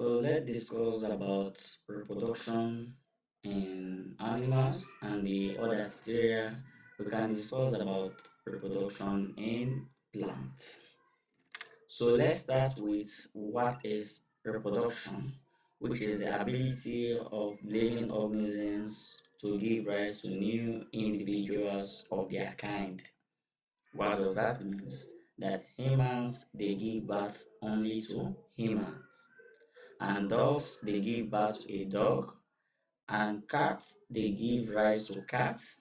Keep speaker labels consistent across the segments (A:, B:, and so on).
A: let's discuss about reproduction in animals and the other area we can discuss about reproduction in plants. So let's start with what is reproduction, which is the ability of living organisms to give rise to new individuals of their kind. What does that mean? That humans they give birth only to humans, and dogs they give birth to a dog, and cats they give rise to cats.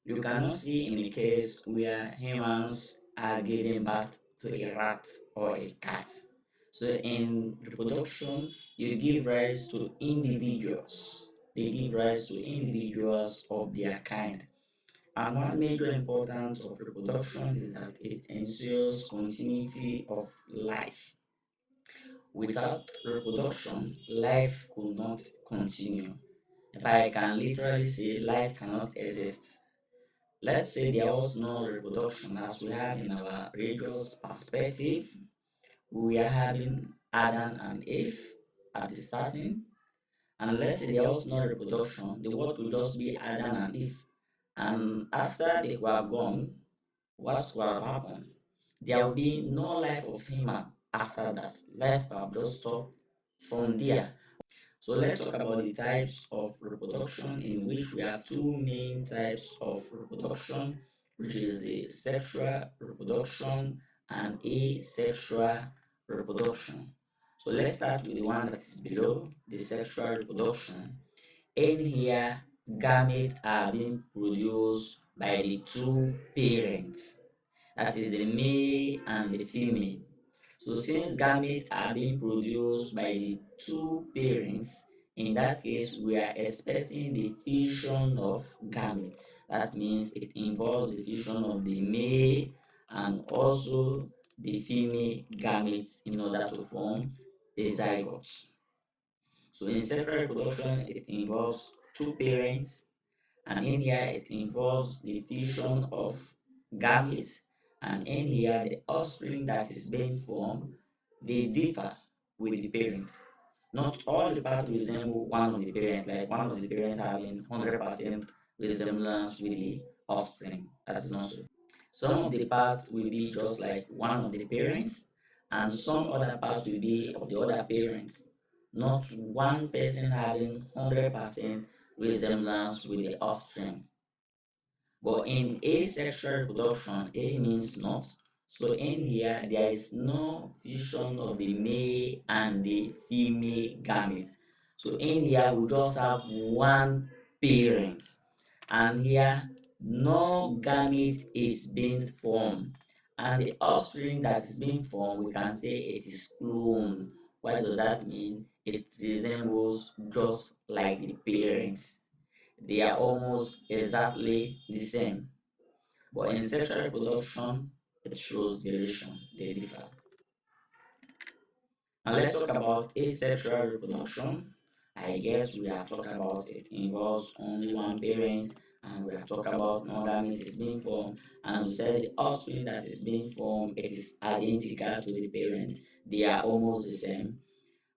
A: You cannot see in a case where humans are giving birth to a rat or a cat. So in reproduction, you give rise to individuals. They give rise to individuals of their kind. And one major importance of reproduction is that it ensures continuity of life. Without reproduction, life could not continue. If I can literally say life cannot exist. Let's say there was no reproduction as we have in our religious perspective. We are having Adam and Eve at the starting. And let's say there was no reproduction, the world would just be Adam and Eve. And after they were gone, what would have happened? There will be no life of human after that. Life would have just stopped from there. So let's talk about the types of reproduction, in which we have two main types of reproduction, which is the sexual reproduction and asexual reproduction. So let's start with the one that is below, the sexual reproduction. In here, gametes are being produced by the two parents, that is the male and the female. So since gametes are being produced by the two parents, in that case we are expecting the fusion of gametes. That means it involves the fusion of the male and also the female gametes in order to form a zygote. So in sexual reproduction it involves two parents, and in here it involves the fusion of gametes, and in here the offspring that is being formed they differ with the parents. Not all the parts resemble one of the parents, like one of the parents having 100% resemblance with the offspring. That is not so. Some of the parts will be just like one of the parents, and some other parts will be of the other parents. Not one person having 100% resemblance with the offspring. But in asexual reproduction, A means not. So in here, there is no fusion of the male and the female gametes. So in here, we just have one parent. And here, no gamete is being formed. And the offspring that is being formed, we can say it is clone. What does that mean? It resembles just like the parents. They are almost exactly the same. But in sexual reproduction, it shows variation, they differ. Now let's talk about asexual reproduction. I guess we have talked about it involves only one parent, and we have talked about no gamete is being formed, and we said the offspring that is being formed it is identical to the parent. They are almost the same.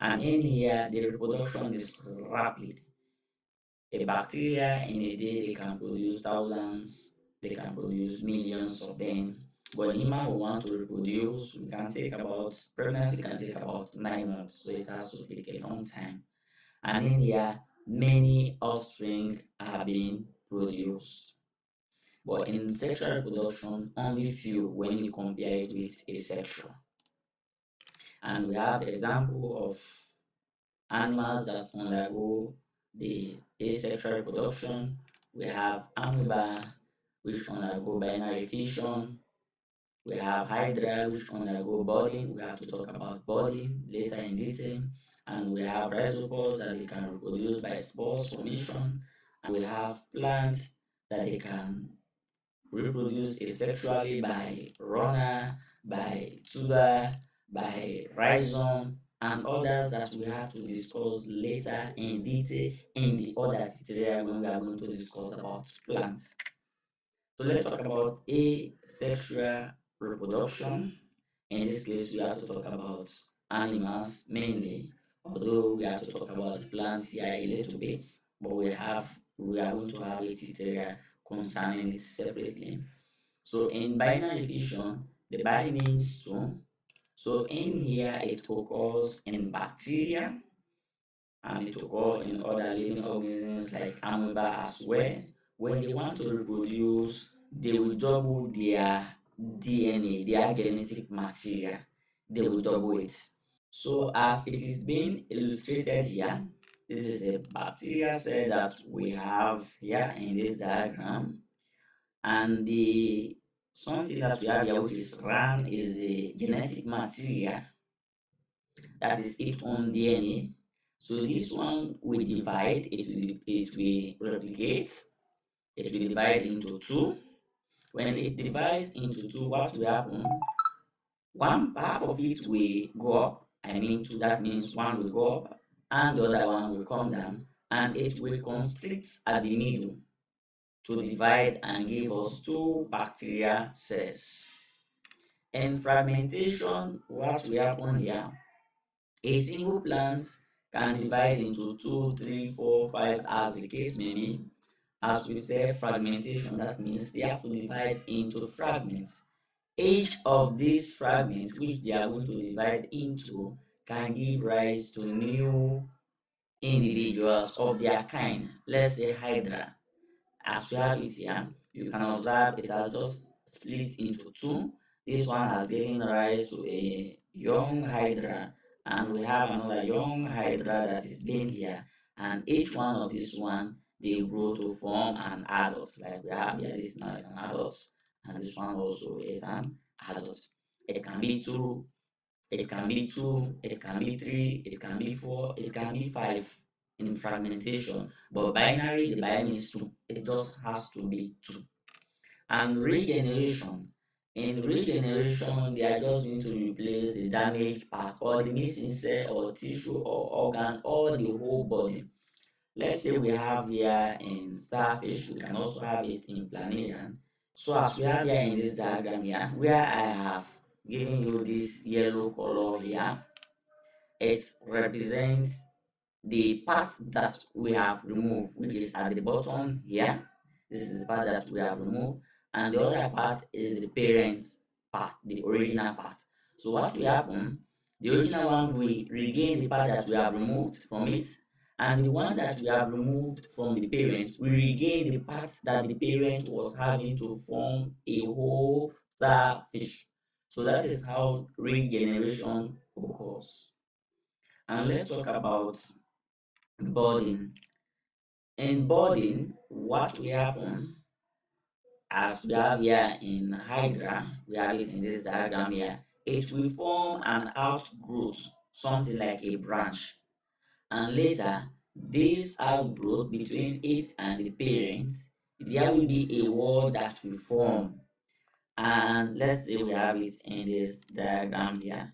A: And in here, the reproduction is rapid. A bacteria in a day they can produce thousands, they can produce millions of them. But in human we want to reproduce, we can take about pregnancy can take about 9 months, so it has to take a long time. And in here, many offspring are being produced. But in sexual reproduction, only few when you compare it with asexual. And we have example of animals that undergo the asexual reproduction. We have amoeba, which undergo binary fission. We have hydra, which undergo budding. We have to talk about budding later in detail. And we have rhizopods that they can reproduce by spores formation. And we have plants that they can reproduce asexually by runner, by tuber, by rhizome, and others that we have to discuss later in detail in the other tutorial when we are going to discuss about plants. So let's talk about asexual reproduction. In this case, we have to talk about animals mainly. Although we have to talk about the plants here a little bit, but we are going to have a tutorial concerning it separately. So in binary division, the bi means two. So in here it occurs in bacteria and it occurs in other living organisms like amoeba as well. When they want to reproduce, they will double their DNA, their genetic material. They will double it. So as it is being illustrated here, this is a bacteria cell that we have here in this diagram. And the something that we have here which is RAN is the genetic material that is its own DNA. So this one will divide, it will replicate, it will divide into two. When it divides into two, what will happen? One half of it will go up, I mean two, that means one will go up and the other one will come down, and it will constrict at the middle to divide and give us two bacteria cells. In fragmentation, what will happen here? A single plant can divide into two, three, four, five, as the case may be. As we say fragmentation, that means they have to divide into fragments. Each of these fragments which they are going to divide into can give rise to new individuals of their kind. Let's say Hydra. As you have it here, you can observe it has just split into two. This one has given rise to a young hydra, and we have another young hydra that is being here. And each one of this one they grow to form an adult. Like we have here, this now is an adult, and this one also is an adult. It can be two, it can be two, it can be three, it can be four, it can be five in fragmentation. But binary, the binary is two. It just has to be two. And regeneration. In regeneration, they are just going to replace the damaged part or the missing cell or tissue or organ or the whole body. Let's say we have here in starfish, we can also have it in planarian. So as we have here in this diagram here, where I have given you this yellow color here, it represents the part that we have removed, which is at the bottom here. This is the part that we have removed, and the other part is the parents part, the original part. So what will happen? The original one will regain the part that we have removed from it, and the one that we have removed from the parent will regain the part that the parent was having to form a whole starfish. So that is how regeneration occurs. And let's talk about budding. In budding, what will happen, as we have here in Hydra, we have it in this diagram here, it will form an outgrowth, something like a branch. And later, this outgrowth between it and the parents, there will be a wall that will form. And let's say we have it in this diagram here.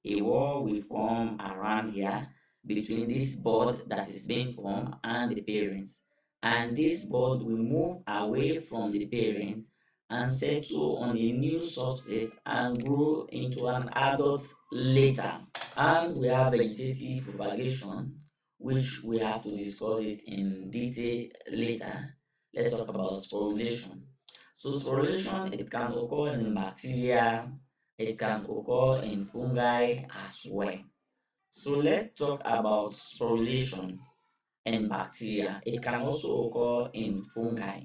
A: A wall will form around here between this bud that is being formed and the parents. And this bud will move away from the parent and settle on a new substrate and grow into an adult later. And we have vegetative propagation, which we have to discuss it in detail later. Let's talk about sporulation. So sporulation, it can occur in bacteria, it can occur in fungi as well. So let's talk about sporulation in bacteria. It can also occur in fungi.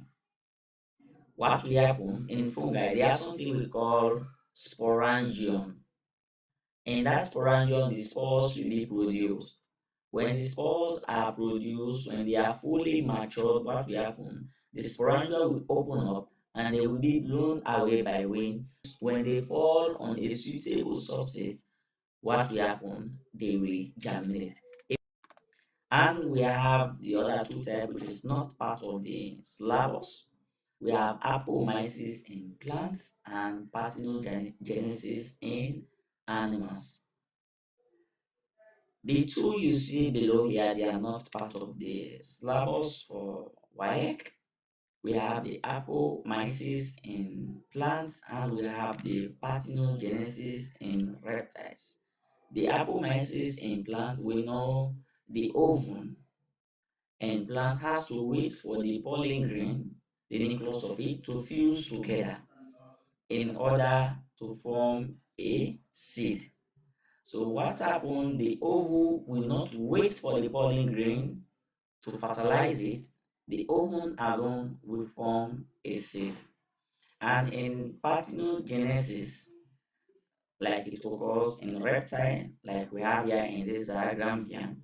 A: What will happen in fungi? There are something we call sporangium. In that sporangium, the spores will be produced. When the spores are produced, when they are fully matured, what will happen? The sporangium will open up and they will be blown away by wind. When they fall on a suitable substrate, what will happen? They will germinate. And we have the other two types, which is not part of the syllabus. We have apomyces in plants and parthenogenesis in animals. The two you see below here, they are not part of the syllabus for WAEC. We have the apomyces in plants and we have the parthenogenesis in reptiles. The apomyces in plant, we know the ovum, and plant has to wait for the pollen grain, the nucleus of it, to fuse together in order to form a seed. So what happened? The ovum will not wait for the pollen grain to fertilize it. The ovum alone will form a seed. And in parthenogenesis, like it occurs in reptile, like we have here in this diagram here,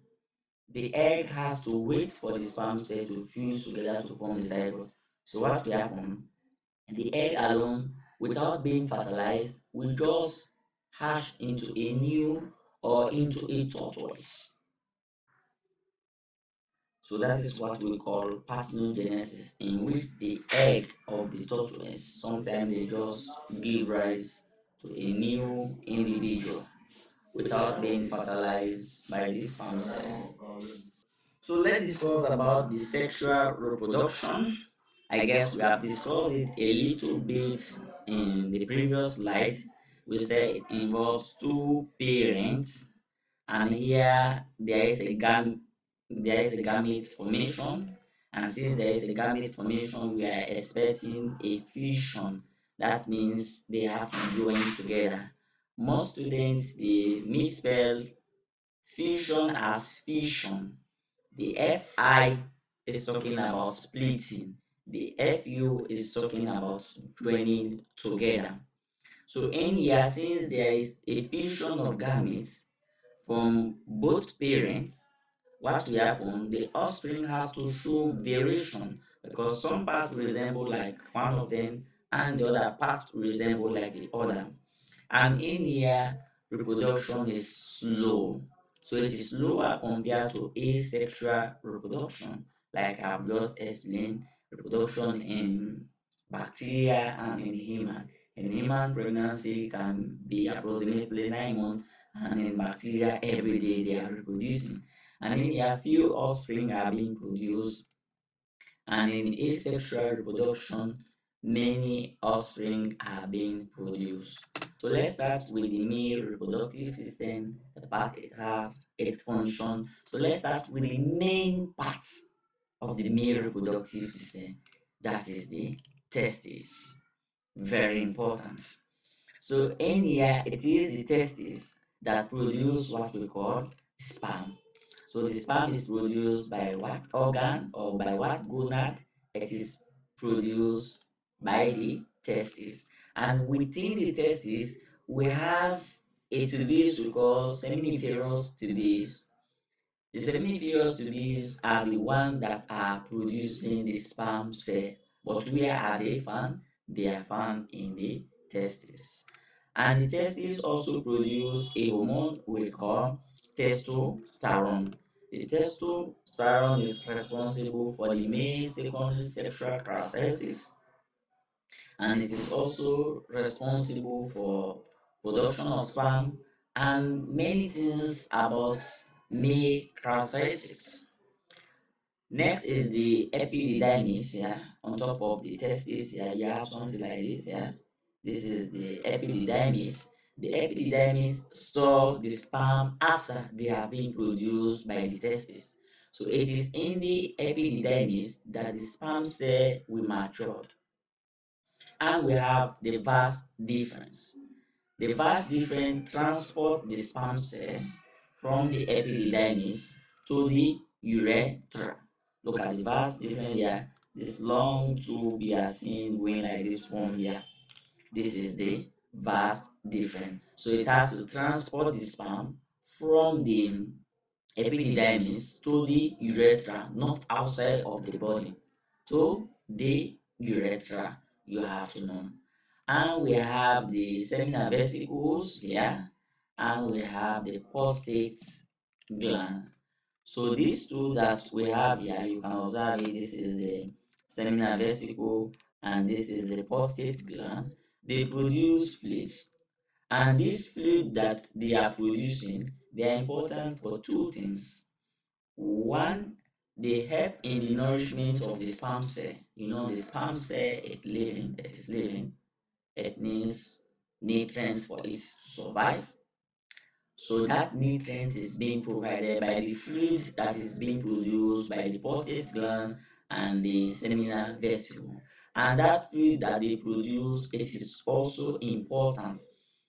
A: the egg has to wait for the sperm cell to fuse together to form the zygote. So what will happen? The egg alone, without being fertilized, will just hatch into a new or into a tortoise. So that is what we call parthenogenesis, in which the egg of the tortoise, sometimes they just give rise to a new individual without being fertilized by the sperm cell. So let's discuss about the sexual reproduction. I guess we have discussed it a little bit in the previous slide. We said it involves two parents, and here there is a gamete formation, and since there is a gamete formation, we are expecting a fusion. That means they have to join together. Most students they misspell fusion as fission. The FI is talking about splitting. The FU is talking about joining together. So in here, since there is a fusion of gametes from both parents, what will happen? The offspring has to show variation because some parts resemble like one of them and the other part resemble like the other. And in here, reproduction is slow. So it is slower compared to asexual reproduction, like I've just explained, reproduction in bacteria and in human. In human, pregnancy can be approximately 9 months, and in bacteria, every day they are reproducing. And in here, few offspring are being produced, and in asexual reproduction, many offspring are being produced. So let's start with the male reproductive system, the part it has, its function. So let's start with the main part of the male reproductive system, that is the testes. Very important. So in here, it is the testes that produce what we call sperm. So the sperm is produced by what organ or by what gonad? It is produced by the testes. And within the testes, we have a tubes we call seminiferous tubes. The seminiferous tubes are the ones that are producing the sperm cell. But where are they found? They are found in the testes. And the testes also produce a hormone we call testosterone. The testosterone is responsible for the male secondary sexual characteristics, and it is also responsible for production of sperm and many things about male characteristics. Next is the epididymis, yeah, on top of the testis, yeah, you have something like this, yeah. This is the epididymis. The epididymis store the sperm after they have been produced by the testis. So it is in the epididymis that the sperm cell will mature. And we have the vas deferens. The vas deferens transport the sperm cell from the epididymis to the urethra. Look at the vas deferens here. This long tube you are seeing going like this from here. This is the vas deferens. So it has to transport the sperm from the epididymis to the urethra, not outside of the body, to the urethra, you have to know. And we have the seminal vesicles here, and we have the prostate gland. So these two that we have here, you can observe it, this is the seminal vesicle and this is the prostate gland. They produce fluids, and this fluid that they are producing, they are important for two things. One, they help in the nourishment of the sperm cell. You know, the sperm cell it is living, it needs nutrients for it to survive. So that nutrient is being provided by the fluid that is being produced by the prostate gland and the seminal vesicle. And that fluid that they produce, it is also important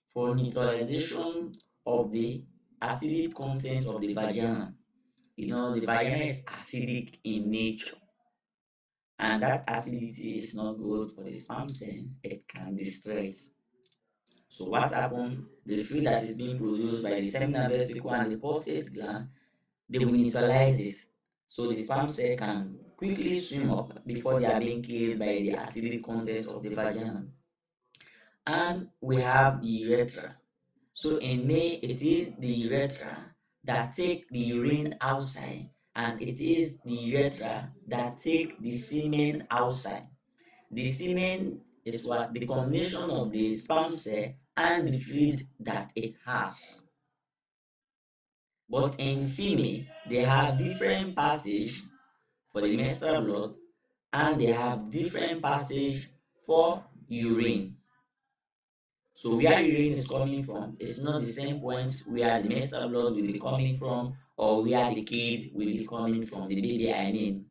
A: for neutralization of the acidic content of the vagina. The vagina is acidic in nature, and that acidity is not good for the sperm cell. It can destroy it. So what happens? The fluid that is being produced by the seminal vesicle and the prostate gland, they will neutralize it. So the sperm cell can quickly swim up before they are being killed by the acidic content of the vagina. And we have the urethra. So in May, it is the urethra that take the urine outside, and it is the urethra that take the semen outside. The semen is what the combination of the sperm cell and the fluid that it has. But in female, they have different passage for the menstrual blood, and they have different passage for urine. So where urine is coming from is not the same point where the menstrual blood will be coming from, or where the kid will be coming from, the baby I mean.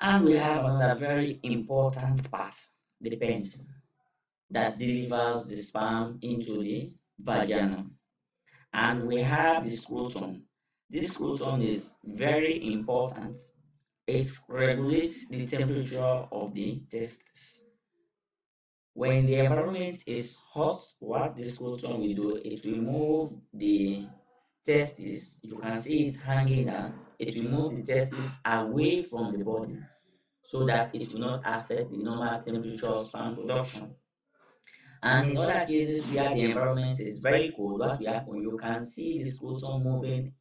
A: And we have another very important part, the penis, that delivers the sperm into the vagina. And we have the scrotum. This scrotum is very important. It regulates the temperature of the testes. When the environment is hot, what the scrotum will do, it will move the testes. You can see it hanging down. It will move the testes away from the body so that it will not affect the normal temperature of sperm production. And in other cases where the environment is very cold, what will happen? You can see the scrotum moving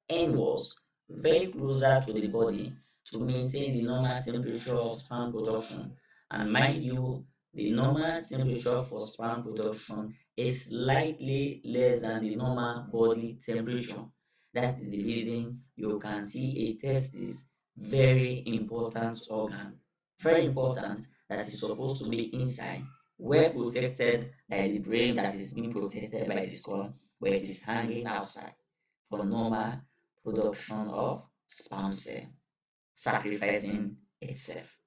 A: inwards, very closer to the body to maintain the normal temperature of sperm production. And mind you, the normal temperature for sperm production is slightly less than the normal body temperature. That is the reason you can see a testis, very important organ, very important, that is supposed to be inside, well protected by the brain that is being protected by the skull, but it is hanging outside for normal production of sperm cell, sacrificing itself.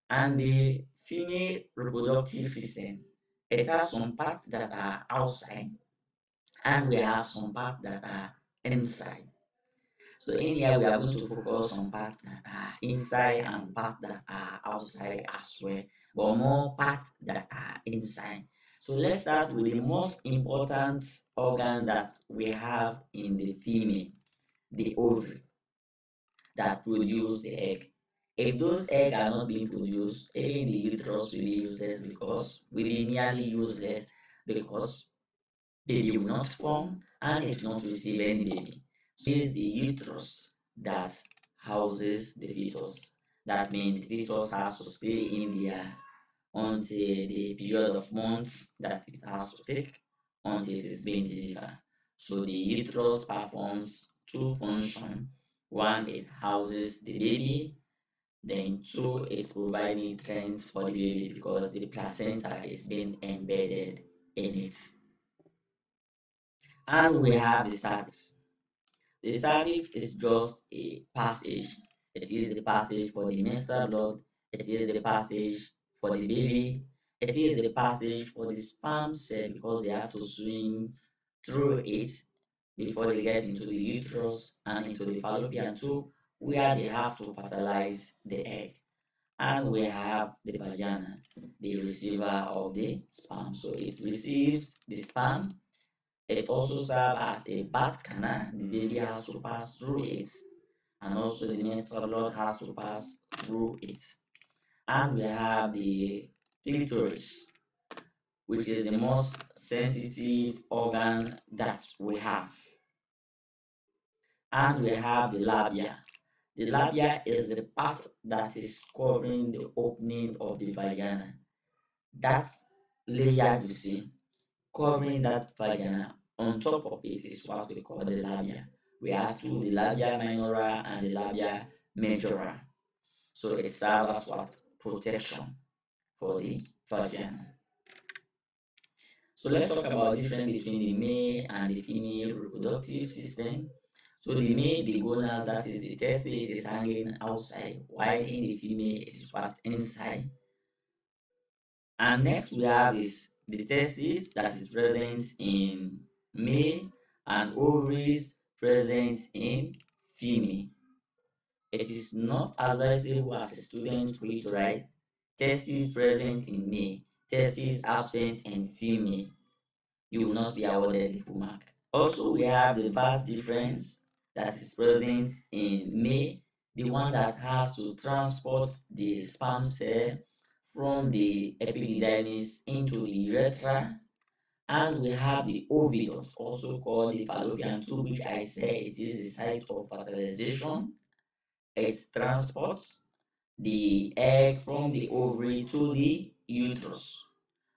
A: And the female reproductive system, it has some parts that are outside, and we have some parts that are inside. So in here we are going to focus on parts that are inside and parts that are outside as well, but more parts that are inside. So let's start with the most important organ that we have in the female, the ovary, that produce the egg. If those eggs are not being produced, even the uterus will be useless, because will be nearly useless, because baby will not form and it will not receive any baby. So it is the uterus that houses the fetus. That means the fetus has to stay in there until the period of months that it has to take until it is being delivered. So the uterus performs two functions. One, it houses the baby. Then two, it provides nutrients for the baby because the placenta is being embedded in it. And we have the cervix. The cervix is just a passage. It is the passage for the menstrual blood. It is the passage for the baby. It is the passage for the sperm cell, because they have to swim through it before they get into the uterus and into the fallopian tube, where they have to fertilize the egg. And we have the vagina, the receiver of the sperm. So it receives the sperm. It also serves as a birth canal. The baby has to pass through it, and also the menstrual blood has to pass through it. And we have the clitoris, which is the most sensitive organ that we have. And we have the labia. The labia is the part that is covering the opening of the vagina. That layer you see covering that vagina, on top of it is what we call the labia. We have two, the labia minora and the labia majora. So it serves as what? Protection for the vagina. So let's talk about the difference between the male and the female reproductive system. So the male, the gonals, that is the testes, is hanging outside, while in the female it is wrapped inside. And next we have is the testes that is present in male and ovaries present in female. It is not advisable as a student for you to write testes present in male, testes absent in female. You will not be awarded the full mark. Also, we have the vast difference that is present in male, the one that has to transport the sperm cell from the epididymis into the urethra. And we have the oviduct, also called the fallopian tube, which I say it is the site of fertilization. It transports the egg from the ovary to the uterus.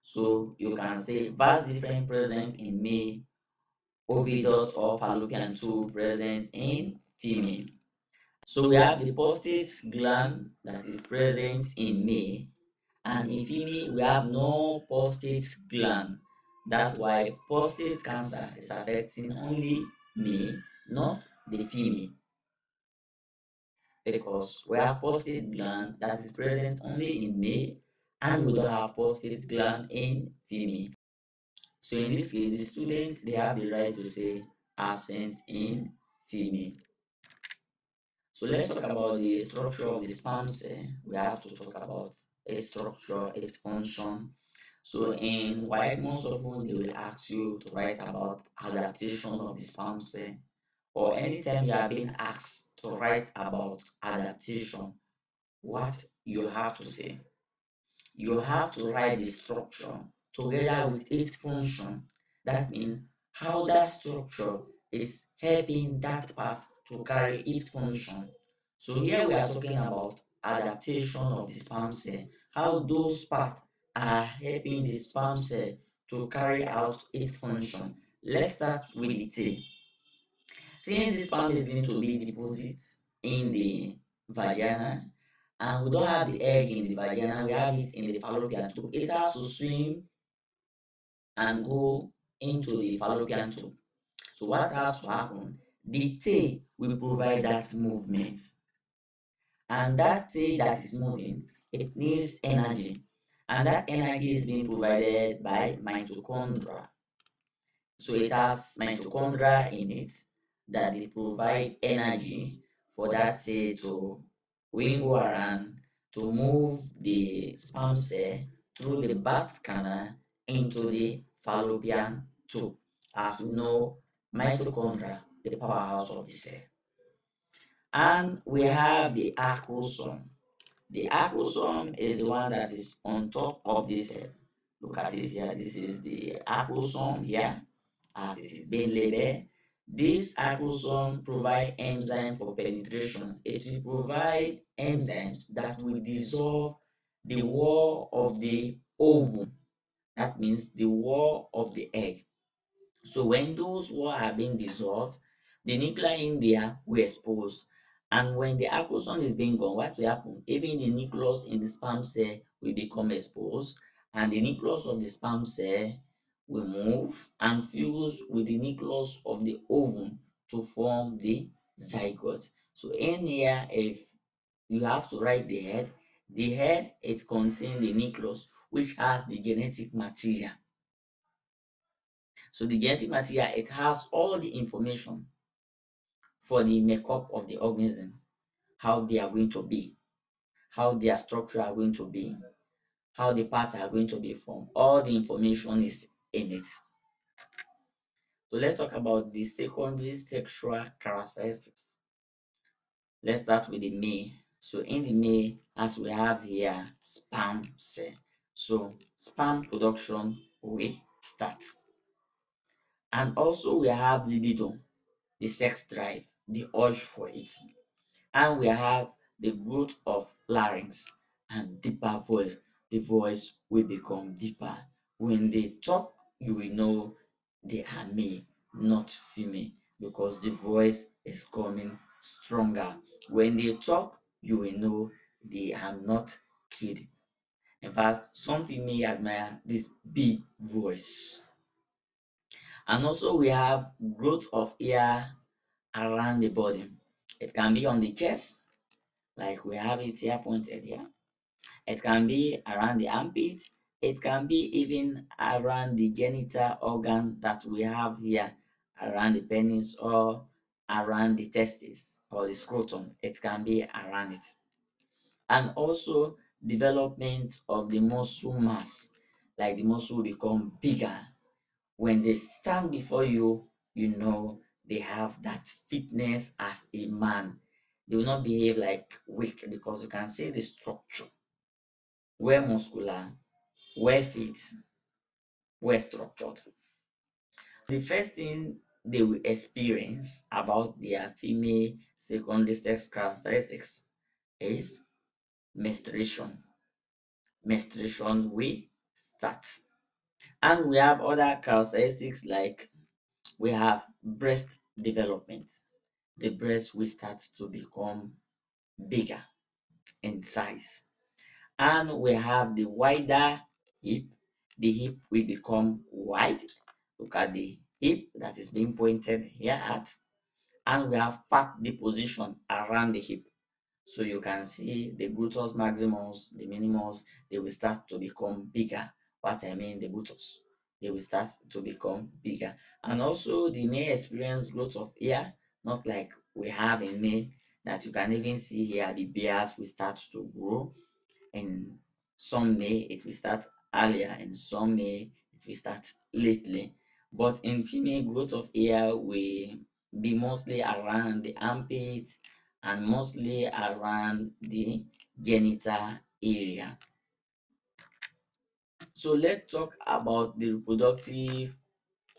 A: So you can say vast difference present in male, oviduct or fallopian tube present in female. So we have the prostate gland that is present in male, and in female we have no prostate gland. That's why prostate cancer is affecting only male, not the female, because we have prostate gland that is present only in male and we don't have prostate gland in female. So in this case, the students they have the right to say absent in female. So let's talk about the structure of the sperm cell. We have to talk about its structure, its function. So in white, most often they will ask you to write about adaptation of the sperm cell, or anytime you are being asked to write about adaptation, what you have to say. You have to write the structure together with its function. That means how that structure is helping that part to carry its function. So here we are talking about adaptation of the sperm cell, how those parts are helping the sperm cell to carry out its function. Let's start with the tail. Since the sperm is going to be deposited in the vagina, and we don't have the egg in the vagina, we have it in the fallopian tube. It has to swim and go into the fallopian tube. So what has to happen? The tail will provide that movement. And that tail that is moving, it needs energy. And that energy is being provided by mitochondria. So it has mitochondria in it that they provide energy for that cell to wiggle around to move the sperm cell through the birth canal into the fallopian tube. As we know, mitochondria, the powerhouse of the cell. And we have the acrosome. The acrosome is the one that is on top of the cell. Look at this here. This is the acrosome here as it is being labeled. This acrosome provide enzyme for penetration. It will provide enzymes that will dissolve the wall of the ovum. That means the wall of the egg. So when those walls are being dissolved, the nuclei in there will expose. And when the acrosome is being gone, what will happen? Even the nucleus in the sperm cell will become exposed, and the nucleus of the sperm cell will move and fuse with the nucleus of the ovum to form the zygote. So in here, if you have to write the head it contains the nucleus, which has the genetic material. So the genetic material, it has all the information for the makeup of the organism, how they are going to be, how their structure are going to be, how the parts are going to be formed. All the information is in it. So let's talk about the secondary sexual characteristics. Let's start with the male. So in the male, as we have here, sperm cell. So sperm production will start. And also we have libido, the sex drive, the urge for it. And we have the growth of larynx and deeper voice. The voice will become deeper. When they talk, you will know they are male, not female, because the voice is coming stronger. When they talk, you will know they are not kidding. In fact, some female admire this big voice. And also we have growth of hair around the body. It can be on the chest, like we have it here pointed here. It can be around the armpit. It can be even around the genital organ that we have here, around the penis or around the testes or the scrotum. It can be around it. And also development of the muscle mass, like the muscle will become bigger. When they stand before you, you know they have that fitness as a man. They will not behave like weak because you can see the structure, well muscular, well fit, well structured. The first thing they will experience about their female secondary sex characteristics is menstruation. Menstruation will start. And we have other characteristics like we have breast development. The breast will start to become bigger in size. And we have the wider hip. The hip will become wide. Look at the hip that is being pointed here at. And we have fat deposition around the hip. So you can see the gluteus maximus, the minimus, they will start to become bigger. What I mean, the gluteus, they will start to become bigger. And also the may experience growth of hair, not like we have in May, that you can even see here, the beards will start to grow. In some May, it will start earlier, in some May, it will start lately. But in female, growth of hair will be mostly around the armpits and mostly around the genital area. So let's talk about the reproductive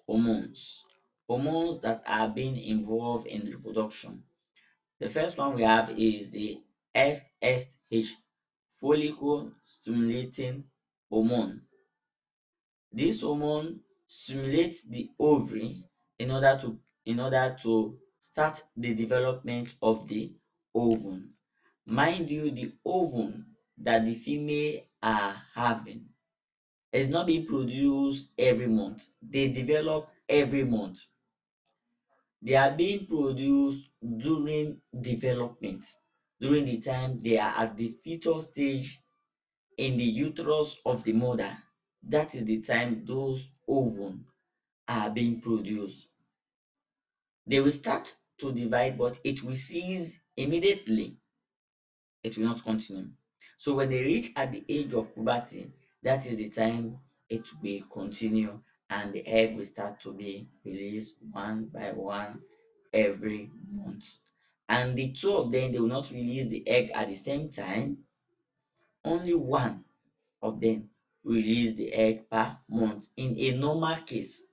A: hormones. Hormones that are being involved in reproduction. The first one we have is the FSH, follicle stimulating hormone. This hormone stimulates the ovary in order to start the development of the ovum. Mind you, the ovum that the female are having is not being produced every month. They develop every month. They are being produced during development, during the time they are at the fetal stage in the uterus of the mother. That is the time those ovum are being produced. They will start to divide, but it will cease immediately. It will not continue. So when they reach at the age of puberty, that is the time it will continue and the egg will start to be released one by one every month. And the two of them, they will not release the egg at the same time. Only one of them release the egg per month in a normal case.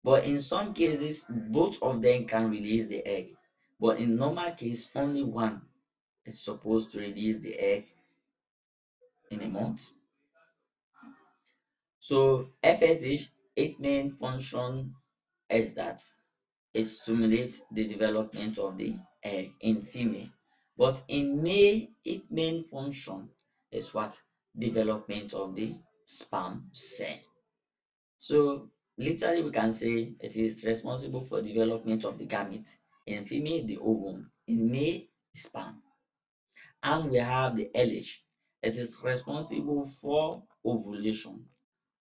A: But in some cases, both of them can release the egg. But in normal case, only one is supposed to release the egg in a month. So FSH, its main function is that it stimulates the development of the egg in female. But in male, its main function is what? Development of the sperm cell. So literally we can say it is responsible for development of the gamete. In female, the ovum. In male, the sperm. And we have the LH. It is responsible for ovulation.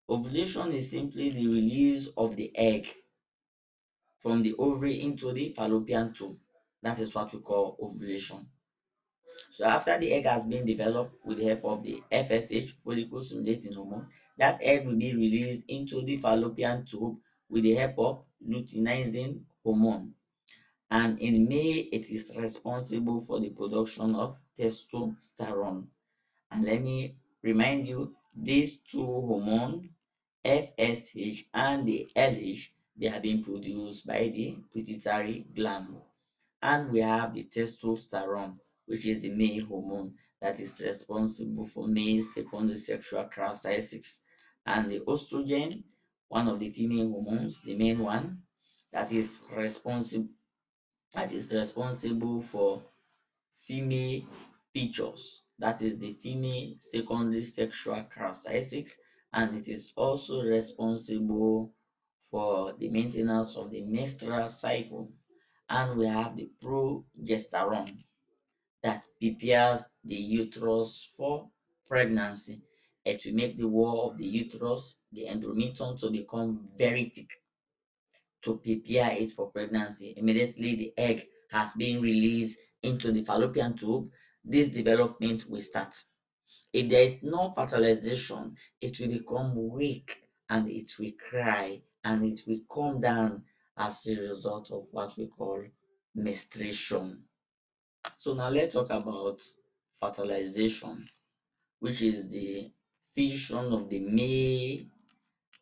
A: Ovulation is simply the release of the egg from the ovary into the fallopian tube. That is what we call ovulation. So after the egg has been developed with the help of the FSH, follicle stimulating hormone, that egg will be released into the fallopian tube with the help of luteinizing hormone. And in male, it is responsible for the production of testosterone. And let me remind you, these two hormones, FSH and the LH, they are being produced by the pituitary gland. And we have the testosterone, which is the male hormone that is responsible for male secondary sexual characteristics. And the estrogen, one of the female hormones, the main one, that is responsible for female features. That is the female secondary sexual characteristics, and it is also responsible
B: for the maintenance of the menstrual cycle. And we have the progesterone that prepares the uterus for pregnancy. It will make the wall of the uterus, the endometrium, to become very thick to prepare it for pregnancy. Immediately the egg has been released into the fallopian tube, this development will start. If there is no fertilization, it will become weak and it will cry and it will come down as a result of what we call menstruation. So now let's talk about fertilization, which is the fission of the male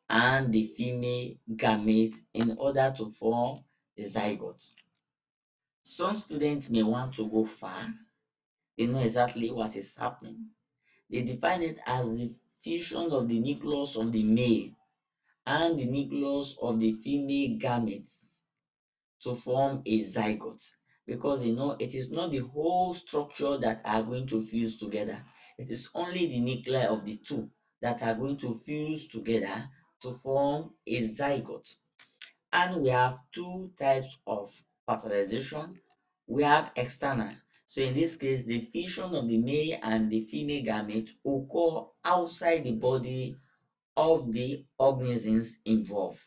B: and the female gametes in order to form a zygote. Some students may want to go far. They know exactly what is happening. They define it as the fusion of the nucleus of the male and the nucleus of the female gametes to form a zygote, because you know it is not the whole structure that are going to fuse together. It is only the nuclei of the two that are going to fuse together to form a zygote. And we have two types of fertilization. We have external. So in this case, the fission of the male and the female gamete occur outside the body of the organisms involved,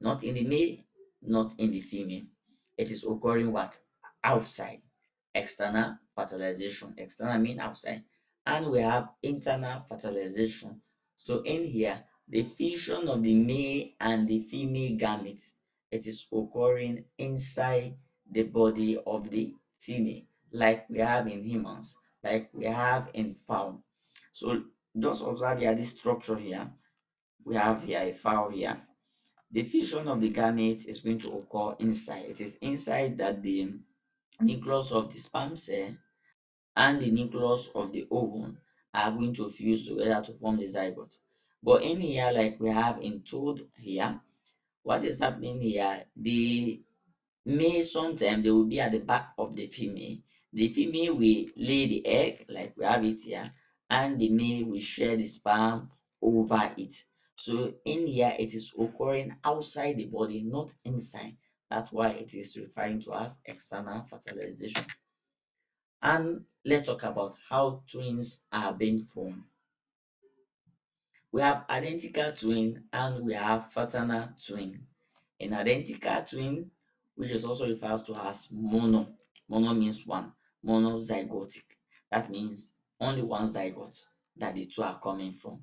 B: not in the male, not in the female. It is occurring what? Outside. External fertilization. External mean outside. And we have internal fertilization. So in here, the fission of the male and the female gametes, it is occurring inside the body of the female, like we have in humans, like we have in fowl. So just observe here this structure here. We have here a fowl here. The fission of the gamete is going to occur inside. It is inside that the nucleus of the sperm cell and the nucleus of the ovum are going to fuse together to form the zygote. But in here, like we have in toad here, what is happening here? The male sometimes they will be at the back of the female. The female will lay the egg, like we have it here, and the male will share the sperm over it. So in here, it is occurring outside the body, not inside. That's why it is referring to as external fertilization. And let's talk about how twins are being formed. We have identical twin and we have fraternal twin. An identical twin, which is also referred to as mono. Mono means one. Monozygotic. That means only one zygote that the two are coming from.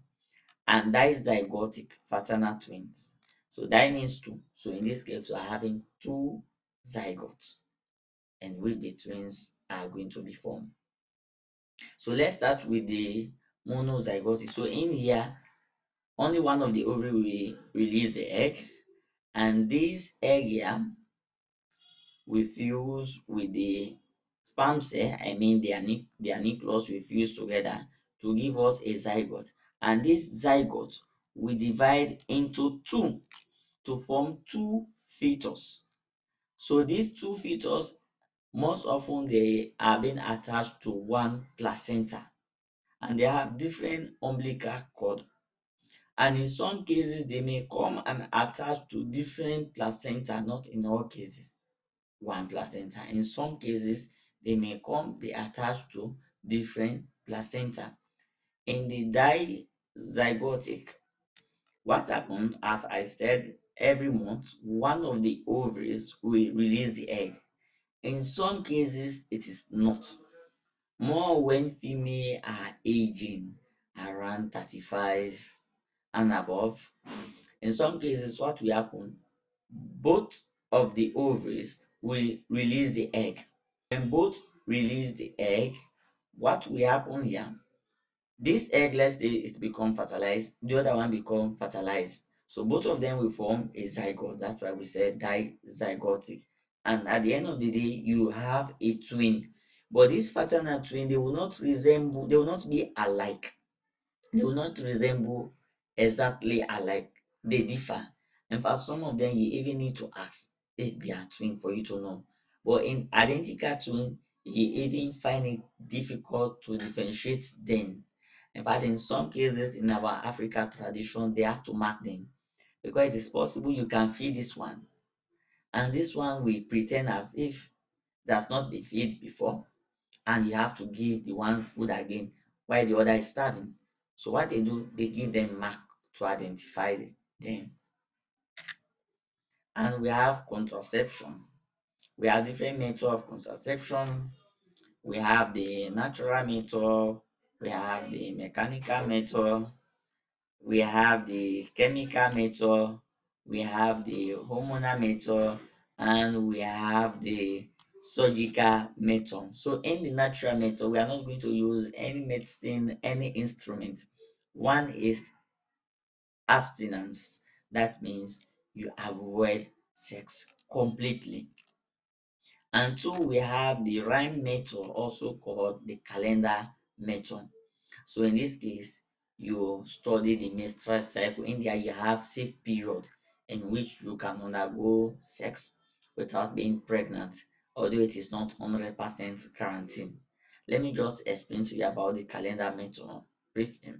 B: And dizygotic fraternal twins. So that means two. So in this case, we are having two zygotes in which the twins are going to be formed. So let's start with the monozygotic. So in here, only one of the ovary will release the egg, and this egg here will fuse with the sperm cell, I mean their nucleus will fuse together to give us a zygote. And this zygote will divide into two to form two fetus. So these two fetus, most often they are being attached to one placenta and they have different umbilical cord. And in some cases, they may come and attach to different placenta, not in all cases one placenta. In some cases, they may come, they attach to different placenta. In the dizygotic, what happens, as I said, every month, one of the ovaries will release the egg. In some cases, it is not. More when female are aging around 35 and above. In some cases, what will happen? Both of the ovaries will release the egg. When both release the egg, what will happen here? This egg, let's say it become fertilized, the other one become fertilized. So both of them will form a zygote. That's why we say dizygotic. And at the end of the day, you have a twin. But this fraternal twin, they will not resemble, they will not be alike. They will not resemble exactly alike. They differ. And for some of them, you even need to ask if they are twin for you to know. But in identical twin, you even find it difficult to differentiate them. In fact, in some cases in our African tradition, they have to mark them. because it is possible you can feed this one, and this one will pretend as if that's not been fed before, and you have to give the one food again while the other is starving. So what they do, they give them mark to identify them. And we have contraception. We have different methods of contraception. We have the natural method, we have the mechanical method, we have the chemical method, we have the hormonal method, and we have the surgical method. So in the natural method, we are not going to use any medicine, any instrument. One is abstinence. That means you avoid sex completely. And two, we have the rhyme method, also called the calendar method. So in this case, you study the menstrual cycle. In there, you have safe period in which you can undergo sex without being pregnant, although it is not 100% guaranteed. Let me just explain to you about the calendar method briefly.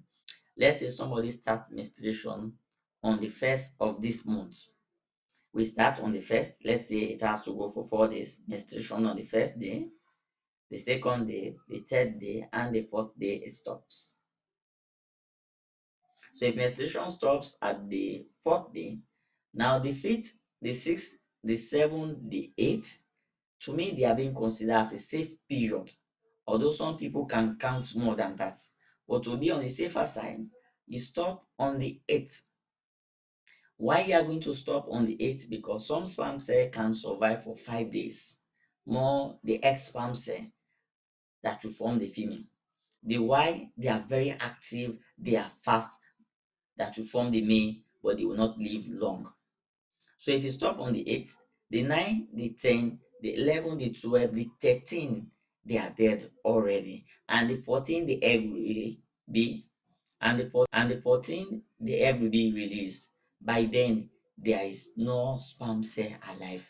B: Let's say somebody starts menstruation on the first of this month. We start on the first. Let's say it has to go for 4 days. Menstruation on the first day, the second day, the third day, and the fourth day it stops. So if menstruation stops at the fourth day, now the fifth, the sixth, the seventh, the eighth, to me they are being considered as a safe period. Although some people can count more than that. But to be on the safer side, you stop on the eighth. Why you are going to stop on the eighth? Because some sperm cell can survive for 5 days. More the egg sperm cell that will form the female. The Y, they are very active, they are fast, that will form the male, but they will not live long. So if you stop on the 8th, the 9, the 10, the 11, the 12, the 13, they are dead already. And the 14, the egg will be, and the 14, the egg will be released. By then, there is no sperm cell alive.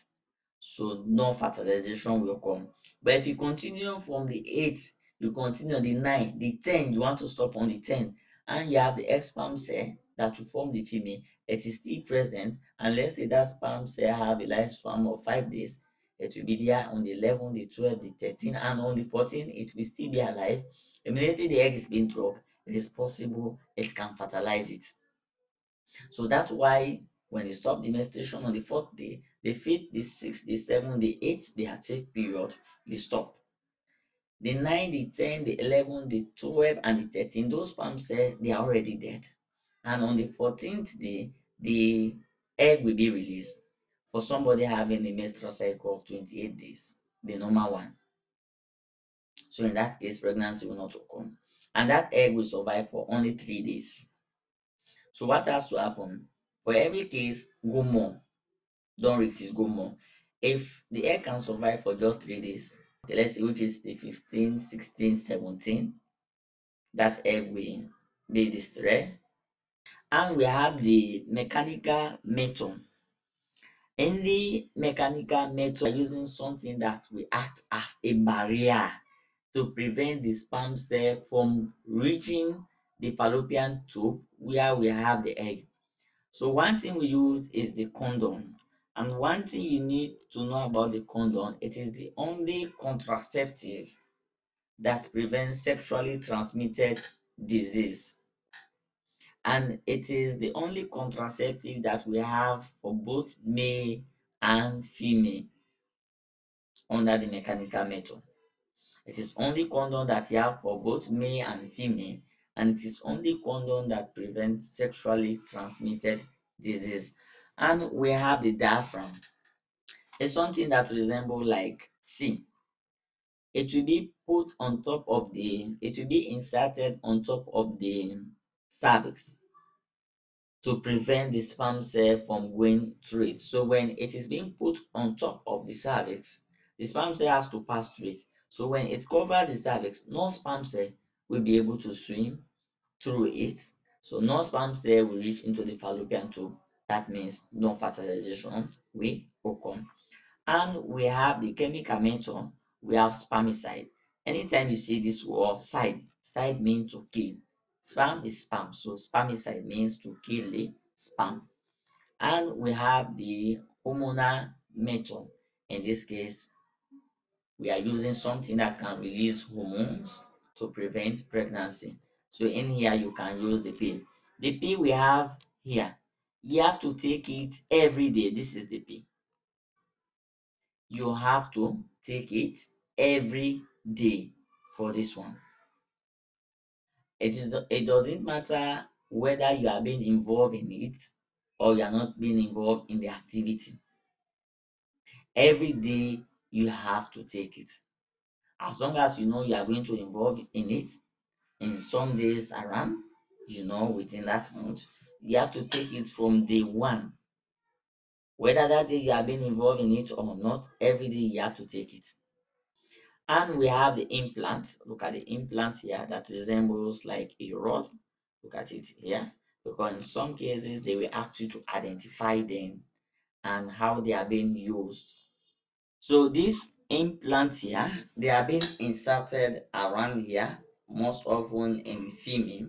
B: So no fertilization will come. But if you continue from the 8th, you continue on the 9, the 10, you want to stop on the 10, and you have the egg sperm cell that will form the female, it is still present, and let's say that sperm cell have a lifespan of 5 days, it will be there on the 11, the 12, the 13, and on the 14, it will still be alive. Immediately the egg is being dropped, it is possible it can fertilize it. So that's why when you stop the menstruation on the fourth day, the fifth, the sixth, the seventh, the eighth, they are safe period, you stop. The 9, the 10, the 11, the 12, and the 13, those sperm cells, they are already dead. And on the 14th day, the egg will be released for somebody having a menstrual cycle of 28 days, the normal one. So in that case, pregnancy will not occur. And that egg will survive for only 3 days. So what has to happen? For every case, go more. Don't risk it, go more. If the egg can survive for just 3 days, let's say which is the 15, 16, 17, that egg will be destroyed. And we have the mechanical method. In the mechanical method, we are using something that will act as a barrier to prevent the sperm cell from reaching the fallopian tube where we have the egg. So one thing we use is the condom. And one thing you need to know about the condom, it is the only contraceptive that prevents sexually transmitted disease. And it is the only contraceptive that we have for both male and female under the mechanical method. It is only condom that you have for both male and female, and it is only condom that prevents sexually transmitted disease. And we have the diaphragm. It's something that resembles like C. It will be put on top of it will be inserted on top of the cervix to prevent the sperm cell from going through it. So when it is being put on top of the cervix, the sperm cell has to pass through it. So when it covers the cervix, no sperm cell will be able to swim through it. So no sperm cell will reach into the fallopian tube. That means no fertilization will occur. And we have the chemical method, we have spermicide. Anytime you see this word side means to kill. Sperm is sperm, so spermicide means to kill the sperm. And we have the hormonal method. In this case, we are using something that can release hormones to prevent pregnancy. So in here, you can use the pill. The pill we have here, you have to take it every day. This is the pill. You have to take it every day for this one. It doesn't matter whether you are being involved in it or you are not being involved in the activity. Every day you have to take it. As long as you know you are going to involve in it in some days around, within that month, you have to take it from day one. Whether that day you are being involved in it or not, every day you have to take it. And we have the implant. Look at the implant here that resembles like a rod. Look at it here. Because in some cases, they will ask you to identify them and how they are being used. So these implants here, they are being inserted around here, most often in the female.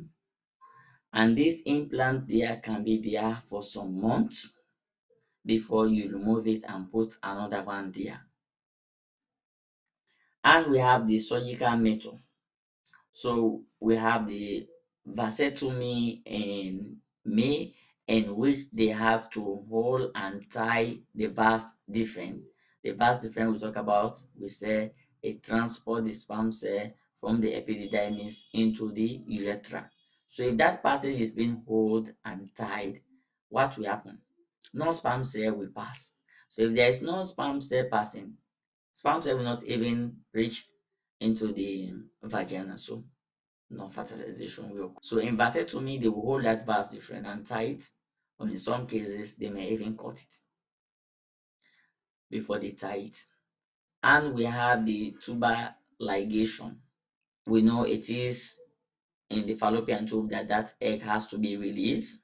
B: And this implant there can be there for some months before you remove it and put another one there. And we have the surgical method. So we have the vasectomy in May, in which they have to hold and tie the vas different. The vas different we talk about, we say it transport the sperm cell from the epididymis into the urethra. So if that passage is being held and tied, what will happen? No sperm cell will pass. So if there is no sperm cell passing, sperm cell will not even reach into the vagina. So no fertilization will occur. So in vasectomy, they will hold that vas different and tie it, or in some cases, they may even cut it before they tie it. And we have the tuber ligation. We know it is in the fallopian tube that that egg has to be released,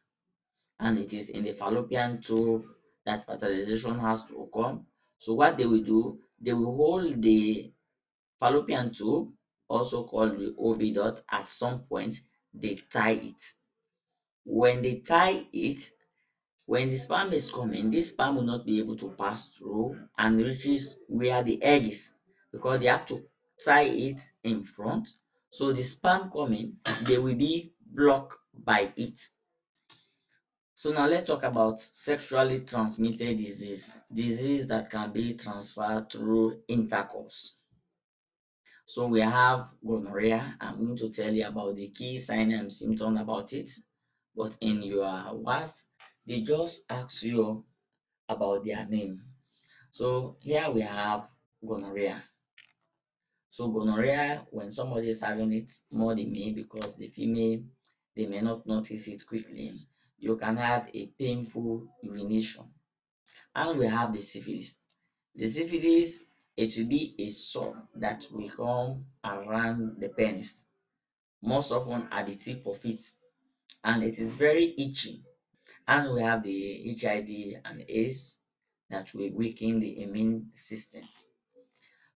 B: and it is in the fallopian tube that fertilization has to occur. So what they will do, they will hold the fallopian tube, also called the oviduct, at some point, they tie it. When they tie it, when the sperm is coming, this sperm will not be able to pass through and reaches where the egg is because they have to tie it in front. So the sperm coming, they will be blocked by it. So now let's talk about sexually transmitted disease that can be transferred through intercourse. So we have gonorrhea. I'm going to tell you about the key sign and symptom about it. But in your words, they just ask you about their name. So here we have gonorrhea. So gonorrhea, when somebody is having it more than me, because the female, they may not notice it quickly, you can have a painful urination. And we have the syphilis. The syphilis, it will be a sore that will come around the penis, most often at the tip of it, and it is very itchy. And we have the HIV and AIDS that will weaken the immune system.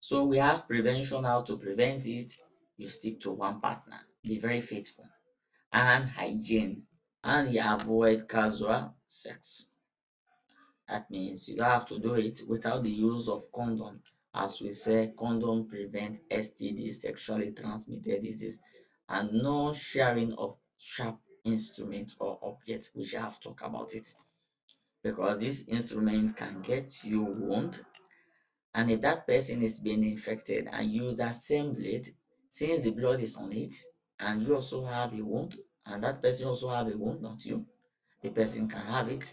B: So we have prevention, how to prevent it. You stick to one partner, be very faithful, and hygiene, and you avoid casual sex. That means you don't have to do it without the use of condom. As we say, condom prevent STD, sexually transmitted disease, and no sharing of sharp instruments or objects, which I have talked about it. Because this instrument can get you wound, and if that person is being infected and use that same blade, since the blood is on it, and you also have a wound, and that person also have a wound, not you, the person can have it